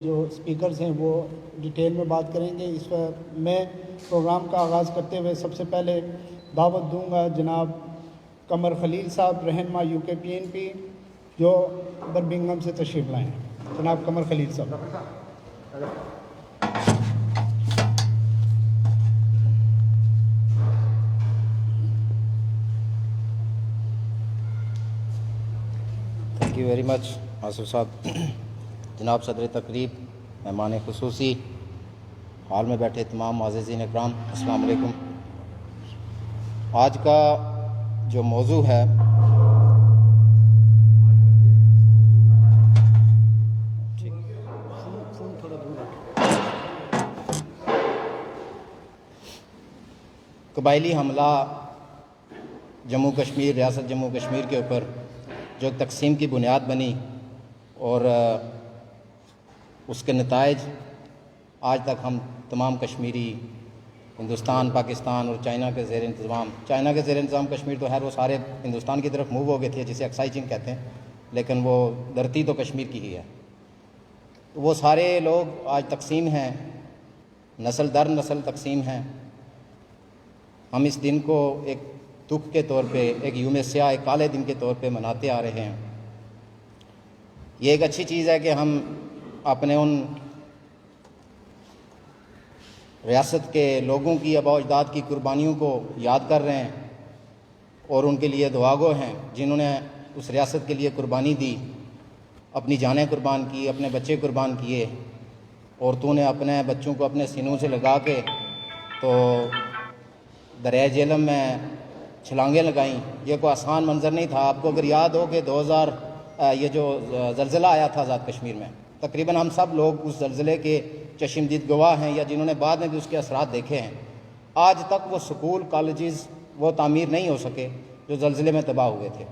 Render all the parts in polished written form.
جو اسپیکرز ہیں وہ ڈیٹیل میں بات کریں گے۔ اس وقت میں پروگرام کا آغاز کرتے ہوئے سب سے پہلے دعوت دوں گا جناب قمر خلیل صاحب، رہنما UKPNP، جو برمنگھم سے تشریف لائیں۔ جناب قمر خلیل صاحب۔ Thank you very much Asif صاحب۔ جناب صدر تقریب، مہمان خصوصی، ہال میں بیٹھے تمام معززین اکرام، السلام علیکم۔ آج کا جو موضوع ہے قبائلی حملہ جموں کشمیر، ریاست جموں کشمیر کے اوپر جو تقسیم کی بنیاد بنی اور اس کے نتائج آج تک ہم تمام کشمیری ہندوستان، پاکستان اور چائنا کے زیر انتظام کشمیر تو وہ سارے ہندوستان کی طرف موو ہو گئے تھے، جسے اکسائی چنگ کہتے ہیں، لیکن وہ دھرتی تو کشمیر کی ہی ہے۔ وہ سارے لوگ آج تقسیم ہیں، نسل در نسل تقسیم ہیں۔ ہم اس دن کو ایک دکھ کے طور پہ، ایک یوم سیاہ، ایک کالے دن کے طور پہ مناتے آ رہے ہیں۔ یہ ایک اچھی چیز ہے کہ ہم اپنے ان ریاست کے لوگوں کی، آباء و اجداد کی قربانیوں کو یاد کر رہے ہیں اور ان کے لیے دعاگو ہیں، جنہوں نے اس ریاست کے لیے قربانی دی، اپنی جانیں قربان کی، اپنے بچے قربان کیے، عورتوں نے اپنے بچوں کو اپنے سینوں سے لگا کے تو دریائے جہلم میں چھلانگیں لگائیں۔ یہ کوئی آسان منظر نہیں تھا۔ آپ کو اگر یاد ہو کہ 2000 یہ جو زلزلہ آیا تھا آزاد کشمیر میں، تقریباً ہم سب لوگ اس زلزلے کے چشمدید گواہ ہیں، یا جنہوں نے بعد میں بھی اس کے اثرات دیکھے ہیں۔ آج تک وہ سکول، کالجز وہ تعمیر نہیں ہو سکے جو زلزلے میں تباہ ہوئے تھے۔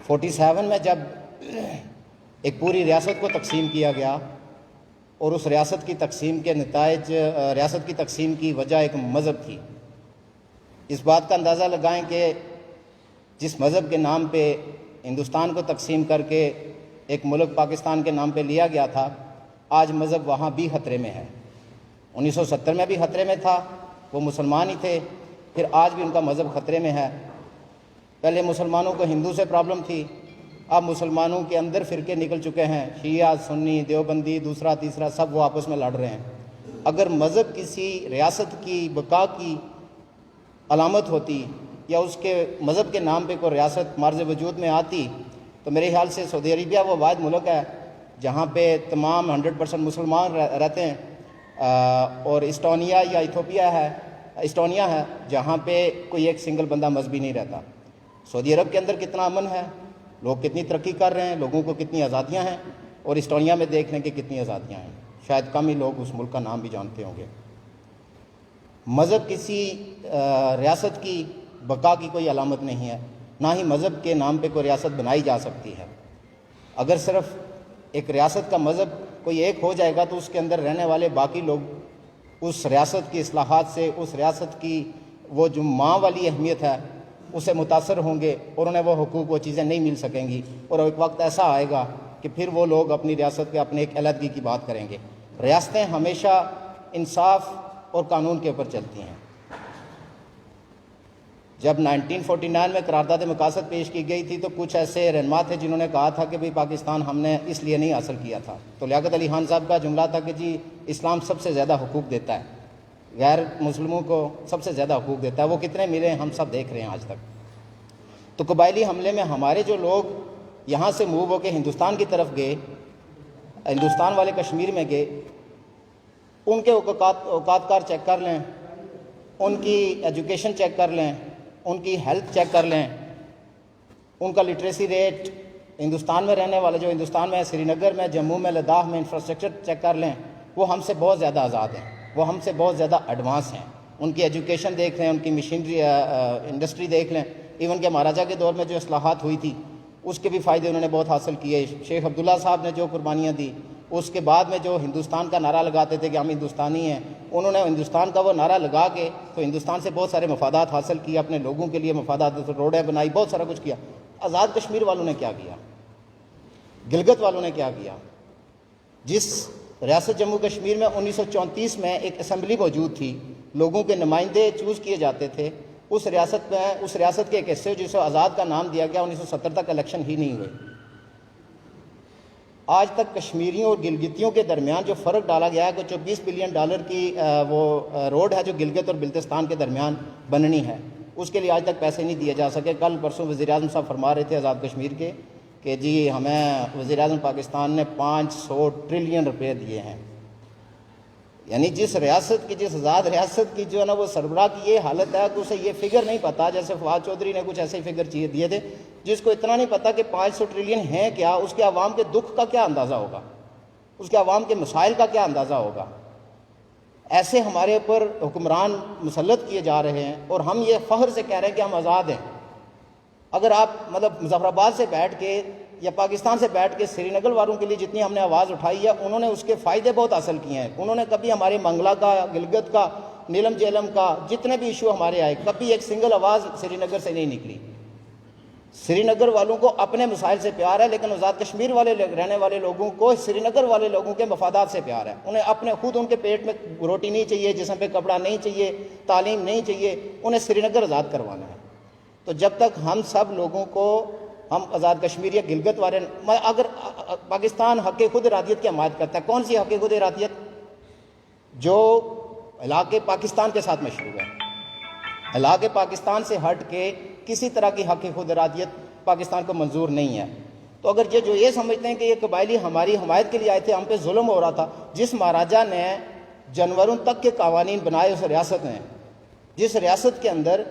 47 میں جب ایک پوری ریاست کو تقسیم کیا گیا اور اس ریاست کی تقسیم کے نتائج، ریاست کی تقسیم کی وجہ ایک مذہب تھی۔ اس بات کا اندازہ لگائیں کہ جس مذہب کے نام پہ ہندوستان کو تقسیم کر کے ایک ملک پاکستان کے نام پہ لیا گیا تھا، آج مذہب وہاں بھی خطرے میں ہے۔ 1970 میں بھی خطرے میں تھا، وہ مسلمان ہی تھے، پھر آج بھی ان کا مذہب خطرے میں ہے۔ پہلے مسلمانوں کو ہندو سے پرابلم تھی، اب مسلمانوں کے اندر فرقے نکل چکے ہیں، شیعہ، سنی، دیوبندی، دوسرا تیسرا، سب وہ آپس میں لڑ رہے ہیں۔ اگر مذہب کسی ریاست کی بقا کی علامت ہوتی، یا اس کے مذہب کے نام پہ کوئی ریاست معرض وجود میں آتی، تو میرے خیال سے سعودی عربیہ وہ واحد ملک ہے جہاں پہ تمام 100% مسلمان رہتے ہیں، اور اسٹونیا یا اسٹونیا ہے جہاں پہ کوئی ایک سنگل بندہ مذہبی نہیں رہتا۔ سعودی عرب کے اندر کتنا امن ہے، لوگ کتنی ترقی کر رہے ہیں، لوگوں کو کتنی آزادیاں ہیں، اور اسٹونیا میں دیکھ لیں کہ کتنی آزادیاں ہیں۔ شاید کم ہی لوگ اس ملک کا نام بھی جانتے ہوں گے۔ مذہب کسی ریاست کی بقا کی کوئی علامت نہیں ہے، نہ ہی مذہب کے نام پہ کوئی ریاست بنائی جا سکتی ہے۔ اگر صرف ایک ریاست کا مذہب کوئی ایک ہو جائے گا تو اس کے اندر رہنے والے باقی لوگ اس ریاست کی اصلاحات سے، اس ریاست کی وہ جو ماں والی اہمیت ہے اسے متاثر ہوں گے، اور انہیں وہ حقوق، وہ چیزیں نہیں مل سکیں گی، اور ایک وقت ایسا آئے گا کہ پھر وہ لوگ اپنی ریاست کے اپنے ایک علیحدگی کی بات کریں گے۔ ریاستیں ہمیشہ انصاف اور قانون کے اوپر چلتی ہیں۔ جب 1949 میں قرارداد مقاصد پیش کی گئی تھی تو کچھ ایسے رہنما تھے جنہوں نے کہا تھا کہ بھئی پاکستان ہم نے اس لیے نہیں حاصل کیا تھا، تو لیاقت علی خان صاحب کا جملہ تھا کہ جی اسلام سب سے زیادہ حقوق دیتا ہے، غیر مسلموں کو سب سے زیادہ حقوق دیتا ہے۔ وہ کتنے ملے ہم سب دیکھ رہے ہیں آج تک۔ تو قبائلی حملے میں ہمارے جو لوگ یہاں سے موو ہو کے ہندوستان کی طرف گئے، ہندوستان والے کشمیر میں گئے، ان کے اوقات کار چیک کر لیں، ان کی ایجوکیشن چیک کر لیں، ان کی ہیلتھ چیک کر لیں، ان کا لٹریسی ریٹ، ہندوستان میں رہنے والے جو ہندوستان میں سری نگر میں، جموں میں، لداخ میں انفراسٹرکچر چیک کر لیں، وہ ہم سے بہت زیادہ آزاد ہیں، وہ ہم سے بہت زیادہ ایڈوانس ہیں۔ ان کی ایجوکیشن دیکھ لیں، ان کی مشینری انڈسٹری دیکھ لیں، ایون کہ مہاراجہ کے دور میں جو اصلاحات ہوئی تھی اس کے بھی فائدے انہوں نے بہت حاصل کیے۔ شیخ عبداللہ صاحب نے جو قربانیاں دی، اس کے بعد میں جو ہندوستان کا نعرہ لگاتے تھے کہ ہم ہندوستانی ہیں، انہوں نے ہندوستان کا وہ نعرہ لگا کے تو ہندوستان سے بہت سارے مفادات حاصل کیے، اپنے لوگوں کے لیے مفادات، روڈیں بنائی، بہت سارا کچھ کیا۔ آزاد کشمیر والوں نے کیا کیا؟ گلگت والوں نے کیا کیا؟ جس ریاست جموں کشمیر میں 1934 میں ایک اسمبلی موجود تھی، لوگوں کے نمائندے چوز کیے جاتے تھے، اس ریاست کے ایک حصے جسے آزاد کا نام دیا گیا، 1970 تک الیکشن ہی نہیں ہوئے۔ آج تک کشمیریوں اور گلگتیوں کے درمیان جو فرق ڈالا گیا ہے کہ $24 بلین کی وہ روڈ ہے جو گلگت اور بلتستان کے درمیان بننی ہے، اس کے لیے آج تک پیسے نہیں دیے جا سکے۔ کل پرسوں وزیر اعظم صاحب فرما رہے تھے آزاد کشمیر کے کہ جی ہمیں وزیر اعظم پاکستان نے 500 ٹریلین روپے دیے ہیں۔ یعنی جس آزاد ریاست کی جو ہے نا وہ سربراہ کی یہ حالت ہے کہ اسے یہ فگر نہیں پتا، جیسے فواد چودھری نے کچھ ایسے ہی فگر دیے تھے، جس کو اتنا نہیں پتا کہ 500 ٹریلین ہیں کیا، اس کے عوام کے دکھ کا کیا اندازہ ہوگا، اس کے عوام کے مسائل کا کیا اندازہ ہوگا۔ ایسے ہمارے اوپر حکمران مسلط کیے جا رہے ہیں اور ہم یہ فخر سے کہہ رہے ہیں کہ ہم آزاد ہیں۔ اگر آپ مظفر آباد سے بیٹھ کے یا پاکستان سے بیٹھ کے سری نگر والوں کے لیے جتنی ہم نے آواز اٹھائی ہے، انہوں نے اس کے فائدے بہت حاصل کیے ہیں۔ انہوں نے کبھی ہمارے منگلا کا، گلگت کا، نیلم جیلم کا، جتنے بھی ایشو ہمارے آئے، کبھی ایک سنگل آواز سری نگر سے نہیں نکلی۔ سری نگر والوں کو اپنے مسائل سے پیار ہے، لیکن آزاد کشمیر والے رہنے والے لوگوں کو سری نگر والے لوگوں کے مفادات سے پیار ہے۔ انہیں اپنے خود ان کے پیٹ میں روٹی نہیں چاہیے، جسم پہ کپڑا نہیں چاہیے، تعلیم نہیں چاہیے، انہیں سری نگر آزاد کروانا ہے۔ تو جب تک ہم سب لوگوں کو، ہم آزاد کشمیر یا گلگت والے، اگر پاکستان حق خود ارادیت کی حمایت کرتا ہے، کون سی حق خود ارادیت؟ جو علاقے پاکستان کے ساتھ مشروع ہے، علاقے پاکستان سے ہٹ کے کسی طرح کی حق خود ارادیت پاکستان کو منظور نہیں ہے۔ تو اگر جو یہ سمجھتے ہیں کہ یہ قبائلی ہماری حمایت کے لیے آئے تھے، ہم پہ ظلم ہو رہا تھا، جس مہاراجا نے جانوروں تک کے قوانین بنائے اس ریاست میں، جس ریاست کے اندر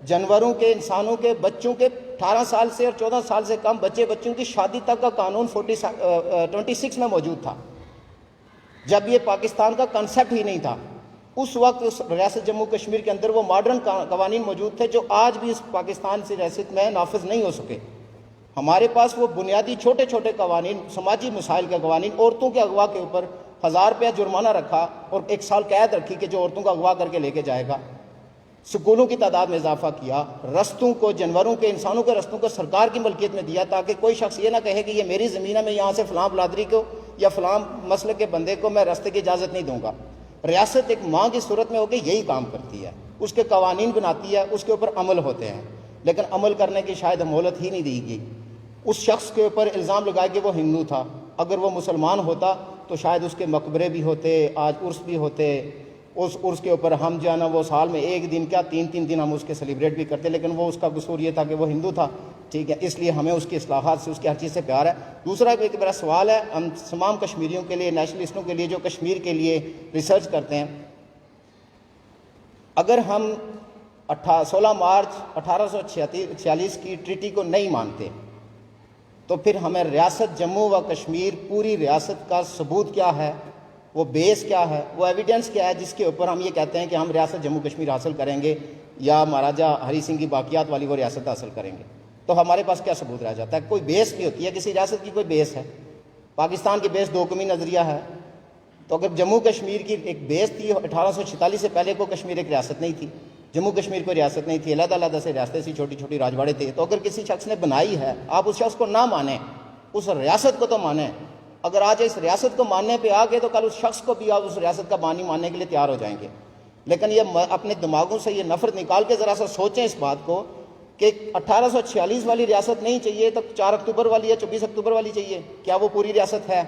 جانوروں کے، انسانوں کے، بچوں کے 18 سال سے اور 14 سال سے کم بچوں کی شادی تک کا قانون 26 میں موجود تھا، جب یہ پاکستان کا کنسیپٹ ہی نہیں تھا، اس وقت اس ریاست جموں کشمیر کے اندر وہ ماڈرن قوانین موجود تھے جو آج بھی اس پاکستان سے ریاست میں نافذ نہیں ہو سکے۔ ہمارے پاس وہ بنیادی چھوٹے چھوٹے قوانین، سماجی مسائل کے قوانین، عورتوں کے اغوا کے اوپر 1000 روپیہ جرمانہ رکھا اور 1 سال قید رکھی کہ جو عورتوں کا اغوا کر کے لے کے جائے گا۔ سکولوں کی تعداد میں اضافہ کیا، رستوں کو، جانوروں کے، انسانوں کے رستوں کو سرکار کی ملکیت میں دیا، تاکہ کوئی شخص یہ نہ کہے کہ یہ میری زمین ہے، میں یہاں سے فلاں بلادری کو یا فلاں مسلک کے بندے کو میں رستے کی اجازت نہیں دوں گا۔ ریاست ایک ماں کی صورت میں ہو کے یہی کام کرتی ہے، اس کے قوانین بناتی ہے، اس کے اوپر عمل ہوتے ہیں، لیکن عمل کرنے کی شاید مہلت ہی نہیں دی گئی۔ اس شخص کے اوپر الزام لگائے کہ وہ ہندو تھا، اگر وہ مسلمان ہوتا تو شاید اس کے مقبرے بھی ہوتے، آج عرس بھی ہوتے، اس عرس کے اوپر ہم جو ہے نا وہ سال میں 1 دن کیا 3 دن ہم اس کے سیلیبریٹ بھی کرتے، لیکن وہ اس کا قصور یہ تھا کہ وہ ہندو تھا، ٹھیک ہے، اس لیے ہمیں اس کی اصلاحات سے، اس کی ہر چیز سے پیار ہے۔ دوسرا ایک میرا سوال ہے ہم تمام کشمیریوں کے لیے، نیشنلسٹوں کے لیے جو کشمیر کے لیے ریسرچ کرتے ہیں، اگر ہم 16 مارچ 1846 کی ٹریٹی کو نہیں مانتے تو پھر ہمیں ریاست جموں و کشمیر پوری ریاست کا ثبوت کیا ہے، وہ بیس کیا ہے، وہ ایویڈنس کیا ہے جس کے اوپر ہم یہ کہتے ہیں کہ ہم ریاست جموں کشمیر حاصل کریں گے یا مہاراجا ہری سنگھ کی باقیات والی وہ ریاست حاصل کریں گے؟ تو ہمارے پاس کیا ثبوت رہ جاتا ہے؟ کوئی بیس بھی ہوتی ہے، کسی ریاست کی کوئی بیس ہے۔ پاکستان کی بیس 2 قومی نظریہ ہے، تو اگر جموں کشمیر کی ایک بیس تھی، 1846 سے پہلے کو کشمیر ایک ریاست نہیں تھی، جموں کشمیر کوئی ریاست نہیں تھی، علیحدہ علیحدہ سے ریاستیں تھیں، چھوٹی چھوٹی راجواڑے تھے۔ تو اگر کسی شخص نے بنائی ہے، آپ اس شخص کو نہ مانیں، اس ریاست کو تو مانیں۔ اگر آج اس ریاست کو ماننے پہ آ گئے تو کل اس شخص کو بھی آپ اس ریاست کا بانی ماننے کے لیے تیار ہو جائیں گے۔ لیکن یہ اپنے دماغوں سے یہ نفرت نکال کے ذرا سا سوچیں اس بات کو کہ 1846 والی ریاست نہیں چاہیے تو 4 اکتوبر والی یا 24 اکتوبر والی چاہیے؟ کیا وہ پوری ریاست ہے؟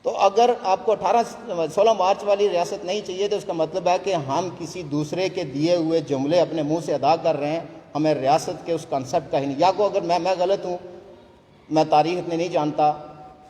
تو اگر آپ کو 16 مارچ والی ریاست نہیں چاہیے تو اس کا مطلب ہے کہ ہم کسی دوسرے کے دیے ہوئے جملے اپنے منہ سے ادا کر رہے ہیں، ہمیں ریاست کے اس کنسیپٹ کا ہی نہیں۔ یا کو اگر میں غلط ہوں، میں تاریخ اتنے نہیں جانتا،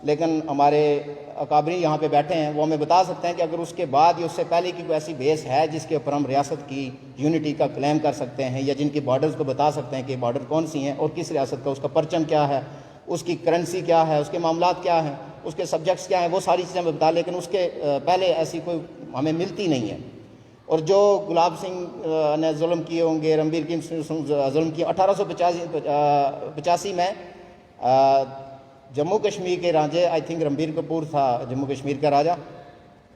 لیکن ہمارے اکابرین یہاں پہ بیٹھے ہیں، وہ ہمیں بتا سکتے ہیں کہ اگر اس کے بعد یا اس سے پہلے کی کوئی ایسی بیس ہے جس کے اوپر ہم ریاست کی یونٹی کا کلیم کر سکتے ہیں، یا جن کی بارڈرز کو بتا سکتے ہیں کہ بارڈر کون سی ہیں اور کس ریاست کا، اس کا پرچم کیا ہے، اس کی کرنسی کیا ہے، اس کے معاملات کیا ہیں، اس کے سبجیکٹس کیا ہیں، وہ ساری چیزیں ہمیں بتا، لیکن اس کے پہلے ایسی کوئی ہمیں ملتی نہیں ہے۔ اور جو گلاب سنگھ نے ظلم کیے ہوں گے، رنبیر کی ظلم کیے، 1885 میں جموں کشمیر کے راجے، آئی تھنک رنبیر کپور تھا جموں کشمیر کا راجہ،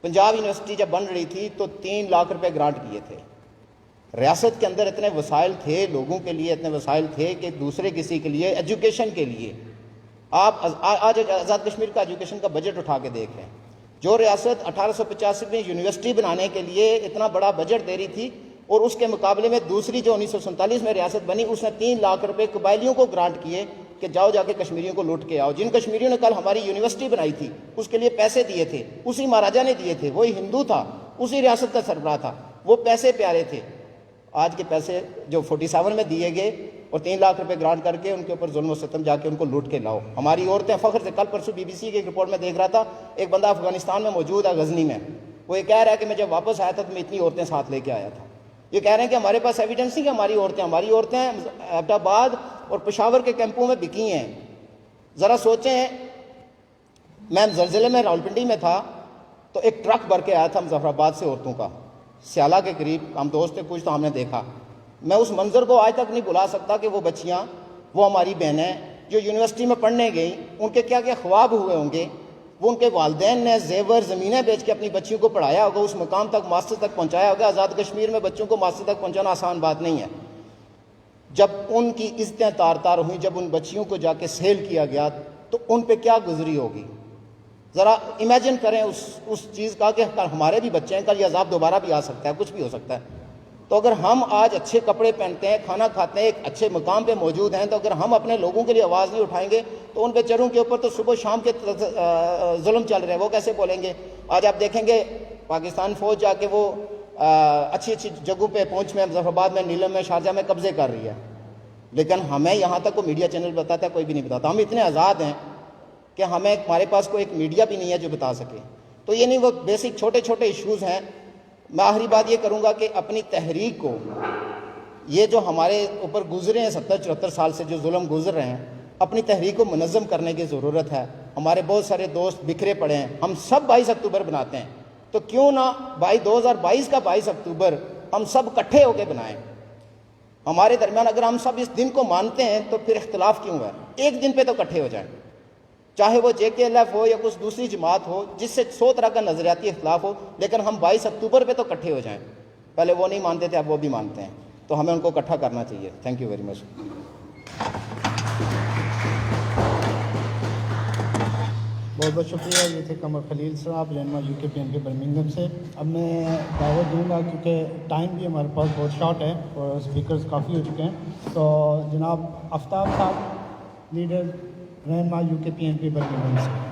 پنجاب یونیورسٹی جب بن رہی تھی تو 3 لاکھ روپے گرانٹ کیے تھے۔ ریاست کے اندر اتنے وسائل تھے، لوگوں کے لیے اتنے وسائل تھے کہ دوسرے کسی کے لیے ایجوکیشن کے لیے آپ آج آزاد کشمیر کا ایجوکیشن کا بجٹ اٹھا کے دیکھیں، جو ریاست 1885 میں یونیورسٹی بنانے کے لیے اتنا بڑا بجٹ دے رہی تھی، اور اس کے مقابلے میں دوسری جو 1947 میں ریاست بنی، اس نے 3 لاکھ روپے قبائلیوں کو گرانٹ کیے کہ جاؤ جا کے کشمیریوں کو لوٹ کے آؤ۔ جن کشمیریوں نے کل ہماری یونیورسٹی بنائی تھی اس کے لیے پیسے دیے تھے، اسی مہاراجا نے دیے تھے، وہی ہندو تھا، اسی ریاست کا سربراہ تھا، وہ پیسے پیارے تھے۔ آج کے پیسے جو 47 میں دیے گئے اور 3 لاکھ روپے گرانٹ کر کے ان کے اوپر ظلم و ستم جا کے ان کو لوٹ کے لاؤ۔ ہماری عورتیں فخر سے، کل پرسوں BBC کی ایک رپورٹ میں دیکھ رہا تھا، ایک بندہ افغانستان میں موجود ہے، غزنی میں، وہ یہ کہہ رہا ہے کہ میں جب واپس آیا تھا تو میں اتنی عورتیں ساتھ لے کے آیا تھا۔ یہ کہہ رہے ہیں کہ ہمارے پاس ایویڈنس نہیں کہ ہماری عورتیں ایبٹ آباد اور پشاور کے کیمپوں میں بکی ہیں۔ ذرا سوچیں، میں زلزلے میں راولپنڈی میں تھا تو ایک ٹرک بھر کے آیا تھا مظفر آباد سے عورتوں کا، سیالہ کے قریب، ہم دوست تھے کچھ تو ہم نے دیکھا۔ میں اس منظر کو آج تک نہیں بھلا سکتا کہ وہ بچیاں، وہ ہماری بہنیں جو یونیورسٹی میں پڑھنے گئیں، ان کے کیا کیا خواب ہوئے ہوں گے، وہ ان کے والدین نے زیور زمینیں بیچ کے اپنی بچیوں کو پڑھایا ہوگا، اس مقام تک ماسٹر تک پہنچایا ہوگا۔ آزاد کشمیر میں بچوں کو ماسٹر تک پہنچانا آسان بات نہیں ہے۔ جب ان کی عزتیں تار تار ہوئیں، جب ان بچیوں کو جا کے سیل کیا گیا تو ان پہ کیا گزری ہوگی؟ ذرا امیجن کریں اس چیز کا کہ ہمارے بھی بچے ہیں، کل یہ عذاب دوبارہ بھی آ سکتا ہے، کچھ بھی ہو سکتا ہے۔ تو اگر ہم آج اچھے کپڑے پہنتے ہیں، کھانا کھاتے ہیں، ایک اچھے مقام پہ موجود ہیں، تو اگر ہم اپنے لوگوں کے لیے آواز نہیں اٹھائیں گے تو ان بیچاروں کے اوپر تو صبح شام کے ظلم چل رہے ہیں، وہ کیسے بولیں گے؟ آج آپ دیکھیں گے پاکستان فوج جا کے وہ اچھی اچھی جگہوں پہ، پونچھ میں، مظفر آباد میں، نیلم میں، شارجہ میں قبضے کر رہی ہے، لیکن ہمیں یہاں تک وہ میڈیا چینل بتاتا ہے، کوئی بھی نہیں بتاتا۔ ہم اتنے آزاد ہیں کہ ہمارے پاس کوئی ایک میڈیا بھی نہیں ہے جو بتا سکے۔ تو یہ نہیں، وہ بیسک چھوٹے چھوٹے ایشوز ہیں۔ میں آخری بات یہ کروں گا کہ اپنی تحریک کو، یہ جو ہمارے اوپر گزرے ہیں 70-74 سال سے جو ظلم گزر رہے ہیں، اپنی تحریک کو منظم کرنے کی ضرورت ہے۔ ہمارے بہت سارے دوست بکھرے پڑے ہیں، ہم سب 22 اکتوبر بناتے ہیں، تو کیوں نہ 2022 کا 22 اکتوبر ہم سب اکٹھے ہو کے بنائیں۔ ہمارے درمیان اگر ہم سب اس دن کو مانتے ہیں تو پھر اختلاف کیوں ہے؟ ایک دن پہ تو اکٹھے ہو جائیں، چاہے وہ JKLF ہو یا کچھ دوسری جماعت ہو جس سے 100 طرح کا نظریاتی اختلاف ہو، لیکن ہم 22 اکتوبر پہ تو اکٹھے ہو جائیں۔ پہلے وہ نہیں مانتے تھے، اب وہ بھی مانتے ہیں، تو ہمیں ان کو اکٹھا کرنا چاہیے۔ Thank you very much. بہت بہت شکریہ۔ یہ تھے قمر خلیل صاحب، رہنما UKPNP برمنگھم سے۔ اب میں دعوت دوں گا کیونکہ ٹائم بھی ہمارے پاس بہت شارٹ ہے اور اسپیکرز کافی ہو چکے ہیں، تو جناب آفتاب صاحب، لیڈر رہنما UKPNP برمنگھم سے۔